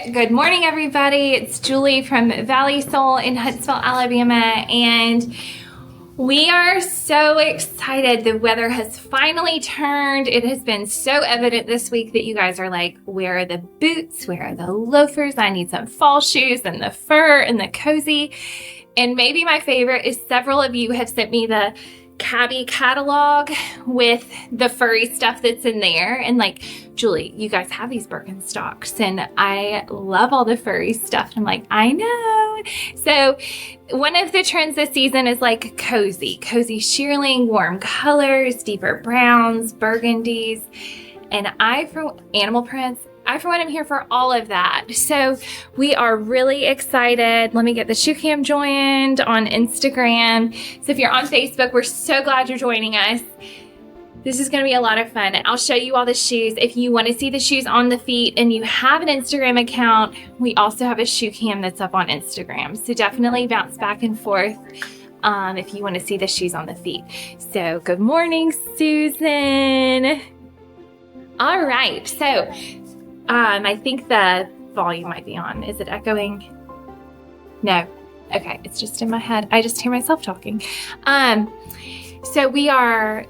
Good morning, everybody. It's Julie from Valley Soul in Huntsville, Alabama, and we are so excited. The weather has finally turned. It has been so evident this week that you guys are like, where are the boots? Where are the loafers? I need some fall shoes and the fur and the cozy. And maybe my favorite is several of you have sent me the Cabby catalog with the furry stuff that's in there. And like, Julie, you guys have these Birkenstocks and I love all the furry stuff. And I'm like, I know. So one of the trends this season is like cozy shearling, warm colors, deeper browns, burgundies, and for animal prints. I, for one, am here for all of that. So we are really excited. Let me get the shoe cam joined on Instagram. So if you're on Facebook, we're so glad you're joining us. This is going to be a lot of fun. I'll show you all the shoes. If you want to see the shoes on the feet and you have an Instagram account, we also have a shoe cam that's up on Instagram. So definitely bounce back and forth if you want to see the shoes on the feet. So good morning, Susan. All right. So I think the volume might be on. Is it echoing? No. Okay. It's just in my head. I just hear myself talking. So we are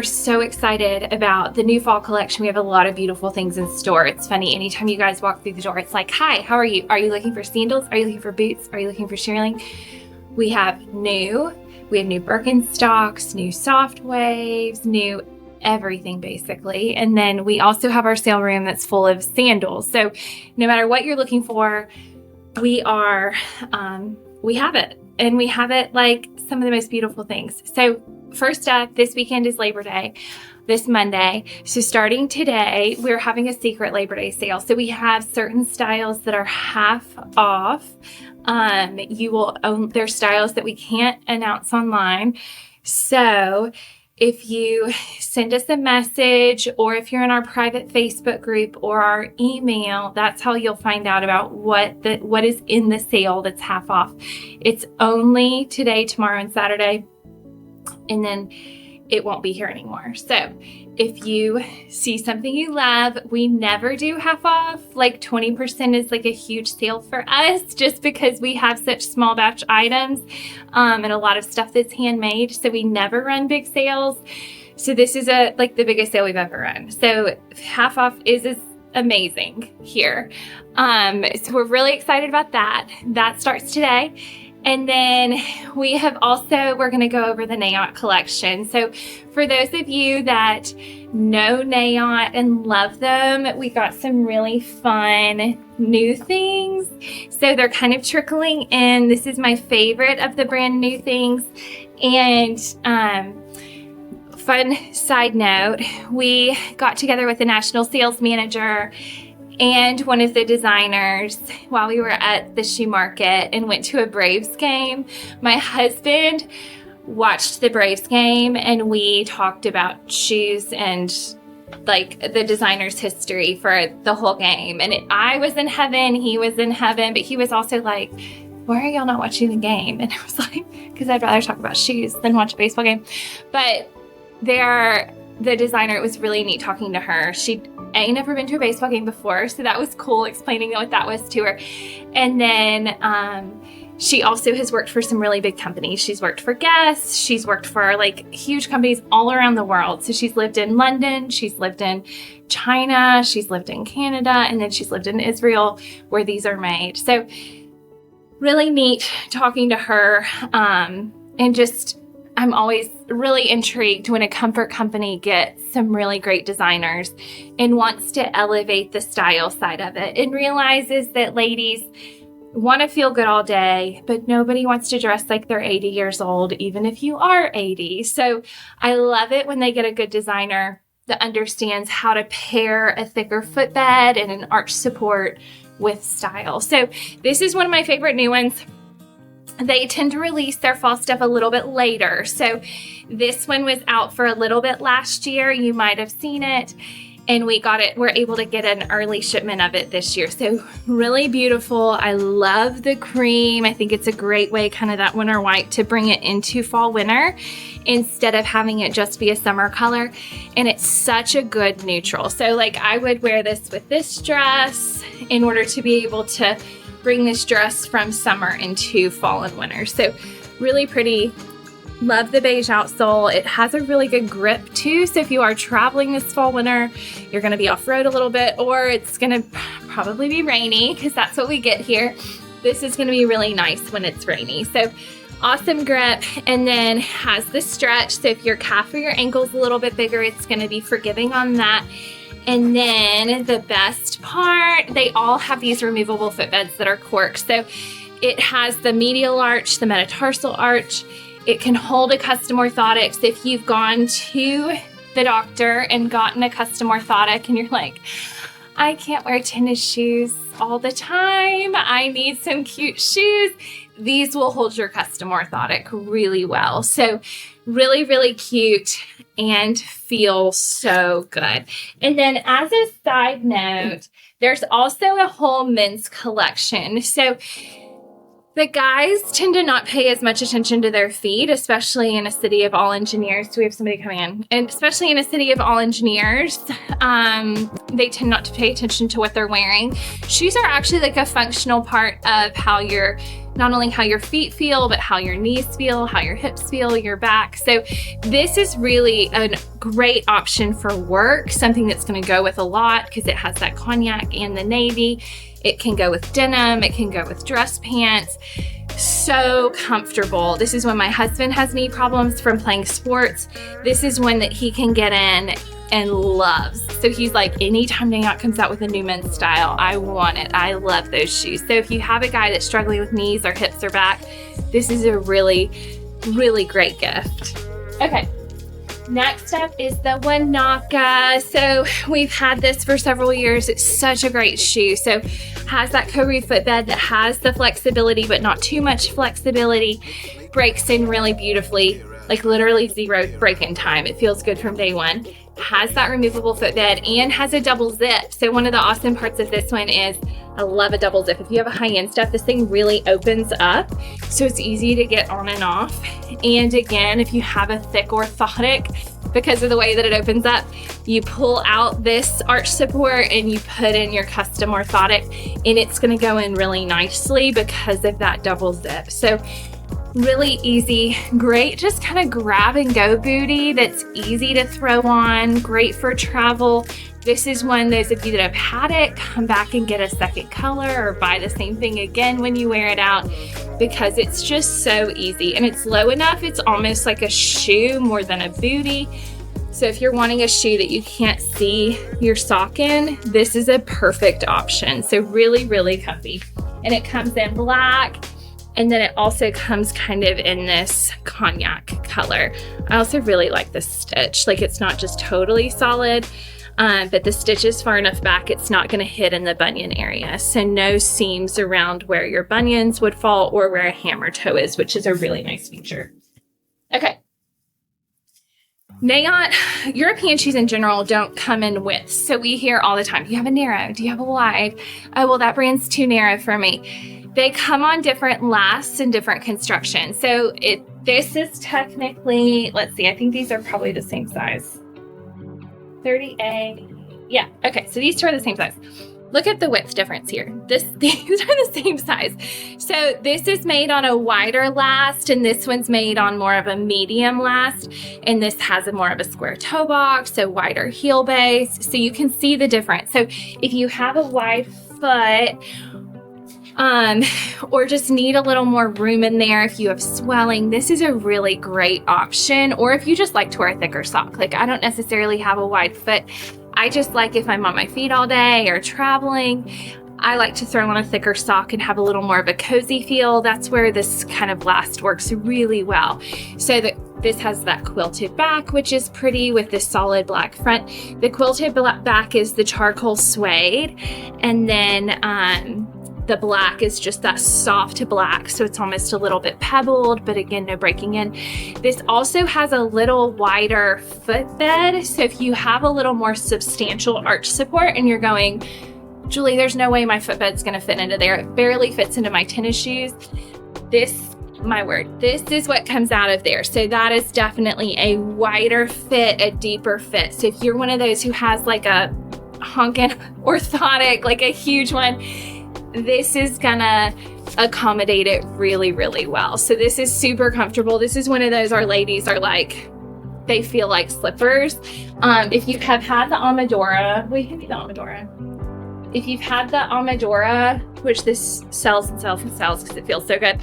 so excited about the new fall collection. We have a lot of beautiful things in store. It's funny. Anytime you guys walk through the door, it's like, hi, how are you? Are you looking for sandals? Are you looking for boots? Are you looking for shearling? We have new Birkenstocks, new soft waves, new everything basically. And then we also have our sale room that's full of sandals. So no matter what you're looking for, we have it. And we have it like some of the most beautiful things. So first up, this weekend is Labor Day, this Monday. So starting today, we're having a secret Labor Day sale. So we have certain styles that are half off. You will own their styles that we can't announce online. So if you send us a message or if you're in our private Facebook group or our email, that's how you'll find out about what is in the sale that's half off. It's only today, tomorrow, and Saturday, and then it won't be here anymore. So if you see something you love, we never do half off. Like 20% is like a huge sale for us just because we have such small batch items and a lot of stuff that's handmade. So we never run big sales. So this is like the biggest sale we've ever run. So half off is amazing here. So we're really excited about that. That starts today. And then we're going to go over the Naot collection. So for those of you that know Naot and love them, we got some really fun new things. So they're kind of trickling in. This is my favorite of the brand new things. And fun side note, we got together with the national sales manager and one of the designers while we were at the shoe market and went to a Braves game. My husband watched the Braves game and we talked about shoes and like the designer's history for the whole game. And I was in heaven, he was in heaven, but he was also like, why are y'all not watching the game? And I was like, because I'd rather talk about shoes than watch a baseball game. But the designer, it was really neat talking to her. She ain't never been to a baseball game before, so that was cool explaining what that was to her. And then she also has worked for some really big companies. She's worked for Guess. She's worked for like huge companies all around the world. So she's lived in London, she's lived in China, she's lived in Canada, and then she's lived in Israel where these are made. So really neat talking to her and just I'm always really intrigued when a comfort company gets some really great designers and wants to elevate the style side of it and realizes that ladies want to feel good all day, but nobody wants to dress like they're 80 years old, even if you are 80. So I love it when they get a good designer that understands how to pair a thicker footbed and an arch support with style. So this is one of my favorite new ones. They tend to release their fall stuff a little bit later. So this one was out for a little bit last year. You might have seen it. and we're able to get an early shipment of it this year. So really beautiful. I love the cream. I think it's a great way, kind of that winter white, to bring it into fall winter instead of having it just be a summer color. And it's such a good neutral. So like I would wear this with this dress in order to be able to bring this dress from summer into fall and winter. So really pretty. Love the beige outsole. It has a really good grip too. So if you are traveling this fall, winter, you're going to be off-road a little bit, or it's going to probably be rainy because that's what we get here. This is going to be really nice when it's rainy. So awesome grip, and then has the stretch. So if your calf or your ankle's a little bit bigger, it's going to be forgiving on that. And then the best part, they all have these removable footbeds that are cork. So it has the medial arch, the metatarsal arch. It can hold a custom orthotic. So if you've gone to the doctor and gotten a custom orthotic and you're like, I can't wear tennis shoes all the time, I need some cute shoes, these will hold your custom orthotic really well. So really, really cute and feel so good. And then as a side note, there's also a whole men's collection. So the guys tend to not pay as much attention to their feet, especially in a city of all engineers. So we have somebody coming in. And especially in a city of all engineers, they tend not to pay attention to what they're wearing. Shoes are actually like a functional part of not only how your feet feel, but how your knees feel, how your hips feel, your back. So this is really a great option for work, something that's going to go with a lot because it has that cognac and the navy. It can go with denim. It can go with dress pants. So comfortable. This is when my husband has knee problems from playing sports. This is one that he can get in and loves. So he's like, anytime Naot comes out with a new men's style, I want it. I love those shoes. So if you have a guy that's struggling with knees or hips or back, this is a really, really great gift. Okay. Next up is the Wanaka. So we've had this for several years. It's such a great shoe. So has that Koru footbed that has the flexibility, but not too much flexibility. Breaks in really beautifully, like literally zero break-in time. It feels good from day one. Has that removable footbed and has a double zip. So one of the awesome parts of this one is I love a double zip. If you have a high-end stuff, this thing really opens up, so it's easy to get on and off. And again, if you have a thick orthotic, because of the way that it opens up, you pull out this arch support and you put in your custom orthotic, and it's going to go in really nicely because of that double zip. So really easy, great, just kind of grab and go booty that's easy to throw on, great for travel. This is one, those of you that have had it, come back and get a second color or buy the same thing again when you wear it out, because it's just so easy. And it's low enough, it's almost like a shoe more than a booty. So if you're wanting a shoe that you can't see your sock in, this is a perfect option. So really, really comfy. And it comes in black. And then it also comes kind of in this cognac color. I also really like the stitch. Like it's not just totally solid, but the stitch is far enough back, it's not going to hit in the bunion area. So no seams around where your bunions would fall or where a hammer toe is, which is a really nice feature. Okay. Naot, European shoes in general don't come in widths. So we hear all the time, do you have a narrow? Do you have a wide? Oh, well, that brand's too narrow for me. They come on different lasts and different construction. So this is technically, let's see, I think these are probably the same size. 30A. Yeah, okay, so these two are the same size. Look at the width difference here. These are the same size. So this is made on a wider last, and this one's made on more of a medium last. And this has more of a square toe box, so wider heel base. So you can see the difference. So if you have a wide foot, or just need a little more room in there, if you have swelling, this is a really great option. Or if you just like to wear a thicker sock, like I don't necessarily have a wide foot. I just like, if I'm on my feet all day or traveling, I like to throw on a thicker sock and have a little more of a cozy feel. That's where this kind of last works really well. So this has that quilted back, which is pretty with this solid black front. The quilted back is the charcoal suede, and then the black is just that soft black, so it's almost a little bit pebbled, but again, no breaking in. This also has a little wider footbed, so if you have a little more substantial arch support and you're going, Julie, there's no way my footbed's gonna fit into there. It barely fits into my tennis shoes. This, my word, this is what comes out of there. So that is definitely a wider fit, a deeper fit. So if you're one of those who has like a honkin' orthotic, like a huge one, this is gonna accommodate it really, really well. So this is super comfortable. This is one of those our ladies are like, they feel like slippers. If you have had the Amadora, we can do the Amadora. If you've had the Amadora, which this sells and sells and sells because it feels so good.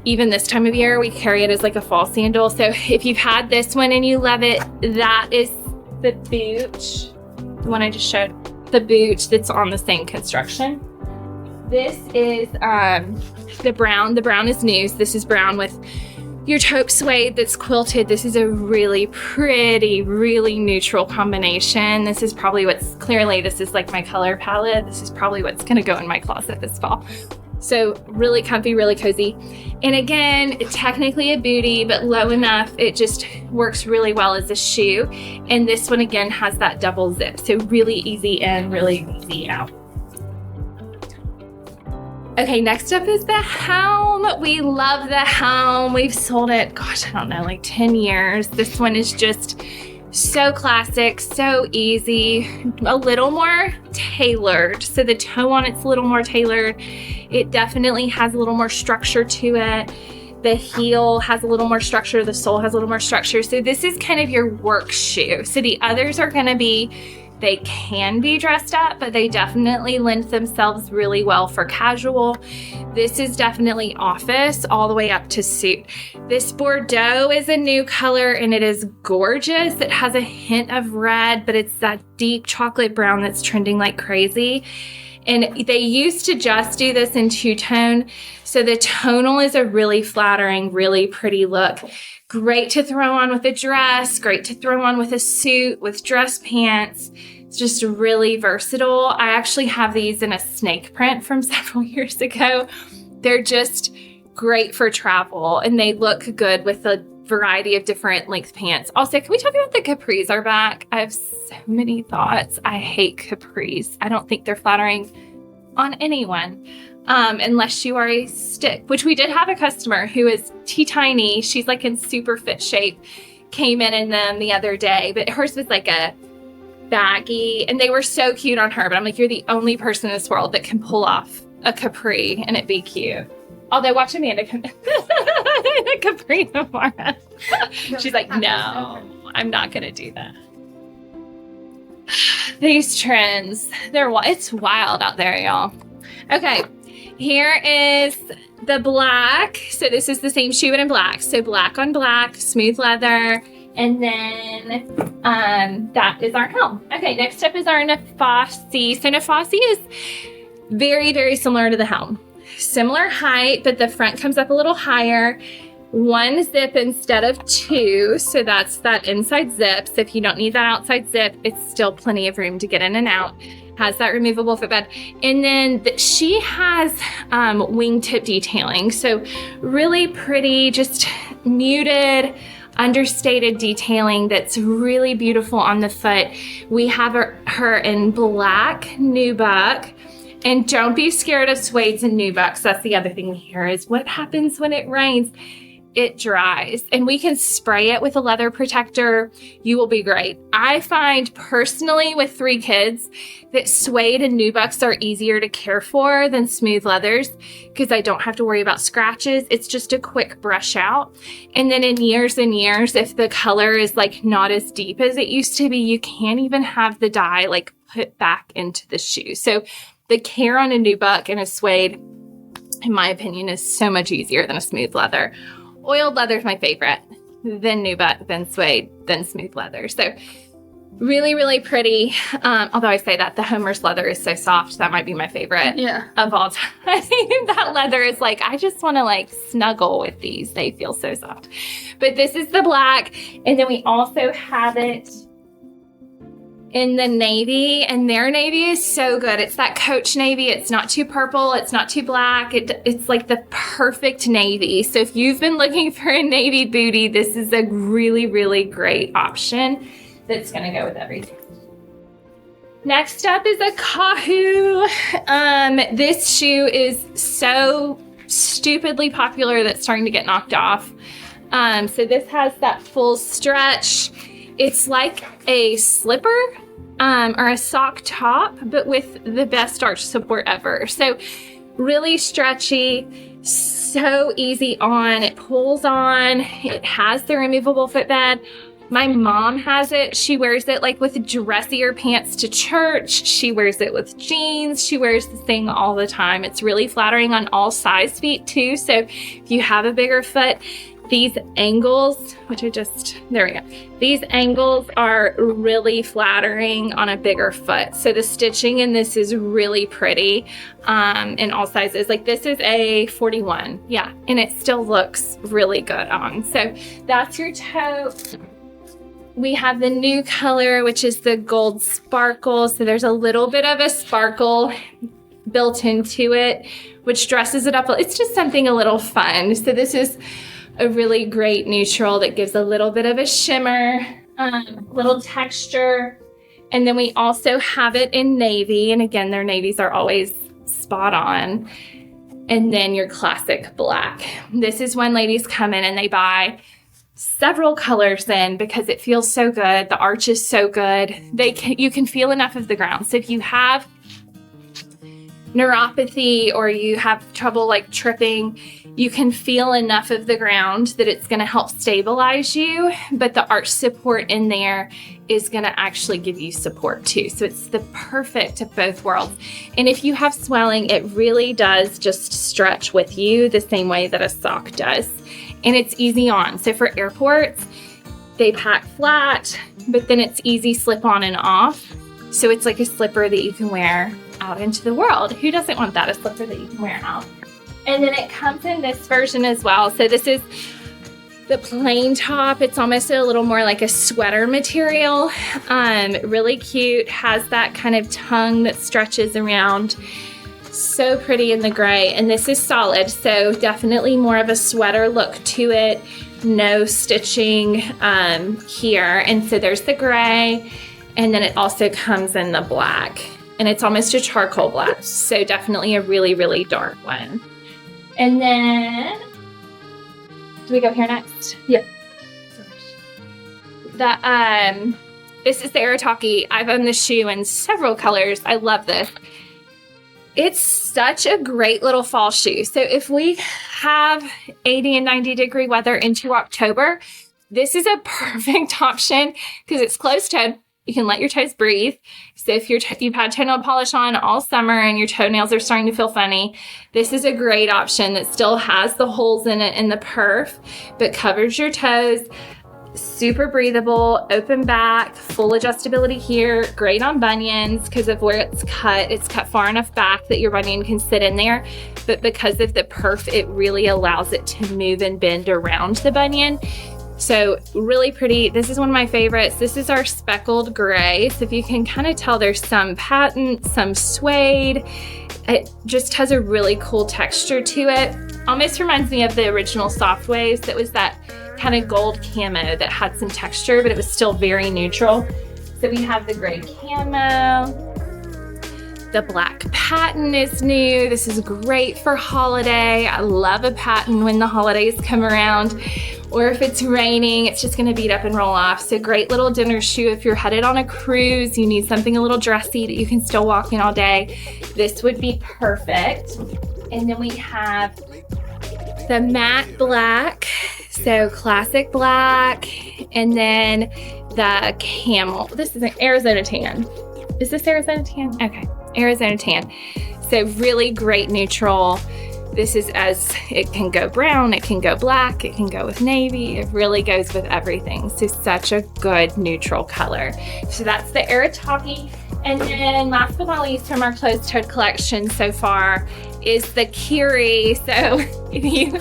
Even this time of year, we carry it as like a fall sandal. So if you've had this one and you love it, that is the boot, the one I just showed, the boot that's on the same construction. This is the brown. The brown is new. So this is brown with your taupe suede that's quilted. This is a really pretty, really neutral combination. This is probably this is like my color palette. This is probably what's gonna go in my closet this fall. So really comfy, really cozy. And again, technically a bootie, but low enough, it just works really well as a shoe. And this one again has that double zip. So really easy in, really easy out. Okay, next up is the helm. We love the helm. We've sold it, gosh, I don't know, like 10 years. This one is just so classic, so easy, a little more tailored. So the toe on it's a little more tailored. It definitely has a little more structure to it. The heel has a little more structure. The sole has a little more structure. So this is kind of your work shoe. So the others are gonna be, they can be dressed up, but they definitely lend themselves really well for casual. This is definitely office all the way up to suit. This Bordeaux is a new color and it is gorgeous. It has a hint of red, but it's that deep chocolate brown that's trending like crazy. And they used to just do this in two-tone. So the tonal is a really flattering, really pretty look. Great to throw on with a dress, great to throw on with a suit, with dress pants. It's just really versatile. I actually have these in a snake print from several years ago. They're just great for travel and they look good with a variety of different length pants. Also, can we talk about the capris are back? I have so many thoughts. I hate capris. I don't think they're flattering on anyone. Unless you are a stick, which we did have a customer who is teeny. She's like in super fit shape, came in them the other day, but hers was like a baggy and they were so cute on her. But I'm like, you're the only person in this world that can pull off a capri and it be cute. Although watch Amanda come in a capri tomorrow. She's like, no, I'm not going to do that. These trends, it's wild out there, y'all. Okay. Here is the black. So this is the same shoe but in black. So black on black, smooth leather. And then that is our helm. Okay, next up is our Nafasi. So Nafasi is very, very similar to the helm. Similar height, but the front comes up a little higher. One zip instead of two. So that's that inside zip. So if you don't need that outside zip, it's still plenty of room to get in and out. Has that removable footbed. And then she has wingtip detailing. So really pretty, just muted, understated detailing that's really beautiful on the foot. We have her in black nubuck. And don't be scared of suedes and nubucks. That's the other thing here is what happens when it rains. It dries and we can spray it with a leather protector. You will be great. I find personally with 3 kids that suede and nubucks are easier to care for than smooth leathers because I don't have to worry about scratches. It's just a quick brush out. And then in years and years, if the color is like not as deep as it used to be, you can't even have the dye like put back into the shoe. So the care on a nubuck and a suede, in my opinion, is so much easier than a smooth leather. Oiled leather is my favorite, then nubuck, then suede, then smooth leather. So really, really pretty. Although I say that the Homer's leather is so soft, that might be my favorite of all time. That leather is like, I just want to like snuggle with these. They feel so soft. But this is the black. And then we also have it in the navy, and their navy is so good. It's that Coach navy. It's not too purple. It's not too black. It's like the perfect navy. So if you've been looking for a navy bootie, this is a really, really great option that's going to go with everything. Next up is a Kahoo. This shoe is so stupidly popular that's starting to get knocked off. So this has that full stretch. It's like a slipper or a sock top, but with the best arch support ever. So really stretchy, so easy on. It pulls on. It has the removable footbed. My mom has it. She wears it like with dressier pants to church. She wears it with jeans. She wears this thing all the time. It's really flattering on all size feet too. So if you have a bigger foot, these angles, there we go. These angles are really flattering on a bigger foot. So the stitching in this is really pretty in all sizes. Like this is a 41, yeah, and it still looks really good on. So that's your tote. We have the new color, which is the gold sparkle. So there's a little bit of a sparkle built into it, which dresses it up. It's just something a little fun. So this is a really great neutral that gives a little bit of a shimmer, little texture. And then we also have it in navy. And again, their navies are always spot on. And then your classic black. This is when ladies come in and they buy several colors in because it feels so good. The arch is so good. You can feel enough of the ground. So if you have neuropathy or you have trouble like tripping, you can feel enough of the ground that it's going to help stabilize you, but the arch support in there is going to actually give you support too. So it's the perfect of both worlds. And if you have swelling, it really does just stretch with you the same way that a sock does. And it's easy on. So for airports, they pack flat, but then it's easy slip on and off. So it's like a slipper that you can wear out into the world. Who doesn't want that? A slipper that you can wear out. And then it comes in this version as well. So this is the plain top. It's almost a little more like a sweater material. Really cute. Has that kind of tongue that stretches around. So pretty in the gray. And this is solid. So definitely more of a sweater look to it. No stitching here. And so there's the gray. And then it also comes in the black. And it's almost a charcoal black. So definitely a really, really dark one. And then, do we go here next? Yep. This is the Arataki. I've owned this shoe in several colors. I love this. It's such a great little fall shoe. So if we have 80 and 90 degree weather into October, this is a perfect option because it's closed-toed. You can let your toes breathe. So if you've had toenail polish on all summer and your toenails are starting to feel funny, this is a great option that still has the holes in it in the perf, but covers your toes. Super breathable, open back, full adjustability here. Great on bunions because of where it's cut far enough back that your bunion can sit in there. But because of the perf, it really allows it to move and bend around the bunion. So really pretty. This is one of my favorites. This is our speckled gray. So if you can kind of tell, there's some patent, some suede. It just has a really cool texture to it. Almost reminds me of the original Soft Waves. That was that kind of gold camo that had some texture, but it was still very neutral. So we have the gray camo. The black patent is new. This is great for holiday. I love a patent when the holidays come around, or if it's raining, it's just gonna beat up and roll off. So great little dinner shoe. If you're headed on a cruise, you need something a little dressy that you can still walk in all day, this would be perfect. And then we have the matte black, so classic black, and then the camel. This is an Arizona tan. Is this Arizona tan? Okay. Arizona tan. So really great neutral. This is it can go brown, it can go black, it can go with navy. It really goes with everything. So such a good neutral color. So that's the Arataki. And then last but not least from our closed-toed collection so far is the Kiri. So if you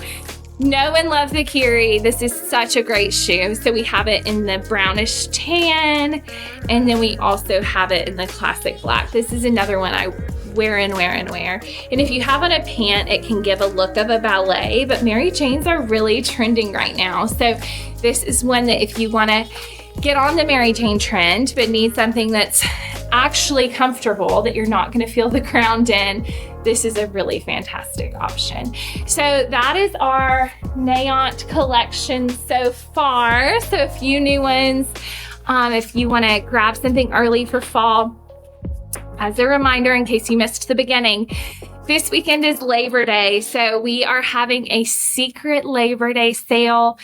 know and love the Curie. This is such a great shoe. So we have it in the brownish tan, and then we also have it in the classic black. This is another one I wear and wear and wear. And if you have on a pant, it can give a look of a ballet, but Mary Janes are really trending right now. So this is one that if you want to get on the Mary Jane trend, but need something that's actually comfortable, that you're not going to feel the ground in, this is a really fantastic option. So that is our Naot collection so far. So a few new ones. If you want to grab something early for fall, as a reminder, in case you missed the beginning, this weekend is Labor Day, so we are having a secret Labor Day sale.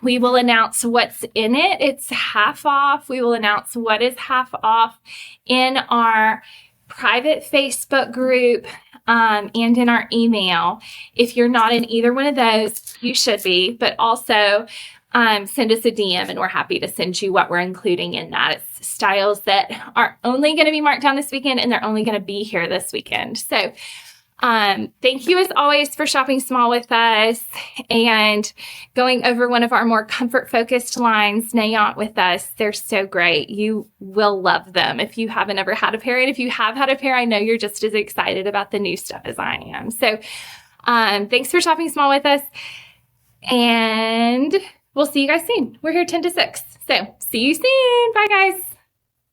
We will announce what's in it. It's half off. We will announce what is half off in our private Facebook group and in our email. If you're not in either one of those, you should be, but also send us a DM and we're happy to send you what we're including in that. It's styles that are only going to be marked down this weekend, and they're only going to be here this weekend. So thank you as always for shopping small with us and going over one of our more comfort focused lines, Naot, with us. They're so great. You will love them if you haven't ever had a pair. And if you have had a pair, I know you're just as excited about the new stuff as I am. So thanks for shopping small with us, and we'll see you guys soon. We're here 10 to 6. So see you soon. Bye, guys.